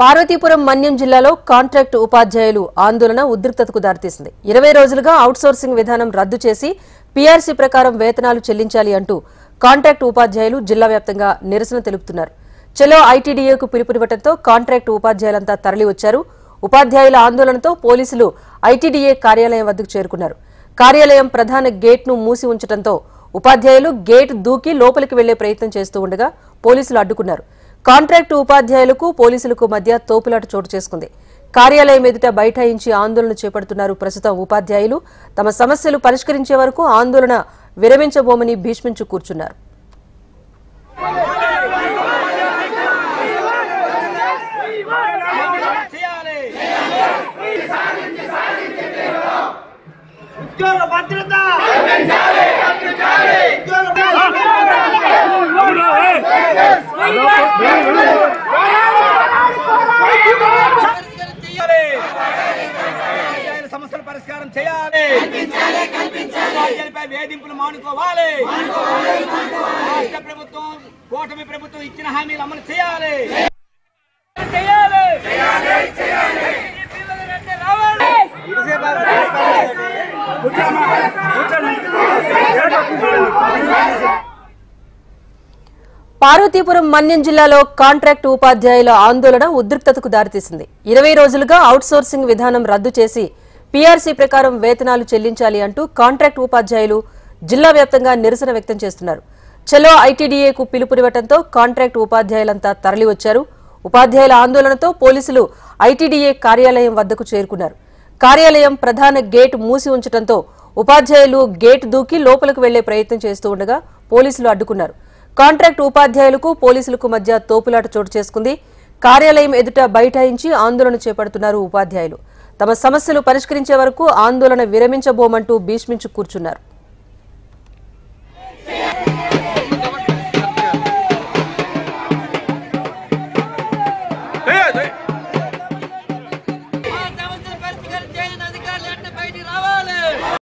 పార్వతీపురం మన్యం జిల్లాలో కాంట్రాక్ట్ ఉపాధ్యాయులు ఆందోళన ఉద్రిక్తతకు దారితీసింది. 20 రోజులుగా అవుట్సోర్సింగ్ విధానం రద్దు చేసి పీఆర్సీ ప్రకారం వేతనాలు చెల్లించాలి అంటూ కాంట్రాక్ట్ ఉపాధ్యాయులు జిల్లా వ్యాప్తంగా నిరసన తెలుపుతున్నారు. చలో ఐటీడీఏకు పిలుపునివ్వడంతో కాంట్రాక్ట్ ఉపాధ్యాయులంతా తరలివచ్చారు. ఉపాధ్యాయుల ఆందోళనతో పోలీసులు ఐటీడీఏ కార్యాలయం వద్దకు చేరుకున్నారు. కార్యాలయం ప్రధాన గేట్ను మూసి ఉంచడంతో ఉపాధ్యాయులు గేట్ దూకి లోపలికి వెళ్లే ప్రయత్నం చేస్తూ ఉండగా పోలీసులు అడ్డుకున్నారు. కాంట్రాక్టు ఉపాధ్యాయులకు పోలీసులకు మధ్య తోపులాట చోటు చేసుకుంది. కార్యాలయం ఎదుట బైఠాయించి ఆందోళన చేపడుతున్నారు. ప్రస్తుతం ఉపాధ్యాయులు తమ సమస్యలు పరిష్కరించే వరకు ఆందోళన విరమించబోమని భీష్మించు కూర్చున్నారు. సమస్యల పరిష్కారం చేయాలి. వేధింపులు మానుకోవాలి. రాష్ట్ర ప్రభుత్వం కూటమి ప్రభుత్వం ఇచ్చిన హామీలు అమలు చేయాలి. పార్వతీపురం మన్యం జిల్లాలో కాంట్రాక్టు ఉపాధ్యాయుల ఆందోళన ఉద్రిక్తతకు దారితీసింది. 20 రోజులుగా అవుట్సోర్సింగ్ విధానం రద్దు చేసి పీఆర్సీ ప్రకారం వేతనాలు చెల్లించాలి అంటూ కాంట్రాక్టు ఉపాధ్యాయులు జిల్లా వ్యాప్తంగా నిరసన వ్యక్తం చేస్తున్నారు. చలో ఐటీడీఏకు పిలుపునివ్వడంతో కాంట్రాక్టు ఉపాధ్యాయులంతా తరలివచ్చారు. ఉపాధ్యాయుల ఆందోళనతో పోలీసులు ఐటీడీఏ కార్యాలయం వద్దకు చేరుకున్నారు. కార్యాలయం ప్రధాన గేట్ మూసి ఉంచడంతో ఉపాధ్యాయులు గేట్ దూకి లోపలికి వెళ్లే ప్రయత్నం చేస్తూ ఉండగా పోలీసులు అడ్డుకున్నారు. కాంట్రాక్ట్ ఉపాధ్యాయులకు పోలీసులకు మధ్య తోపులాట చోటు చేసుకుంది. కార్యాలయం ఎదుట బైఠాయించి ఆందోళన చేపడుతున్నారు ఉపాధ్యాయులు. తమ సమస్యలు పరిష్కరించే వరకు ఆందోళన విరమించబోమంటూ భీష్మించు కూర్చున్నారు.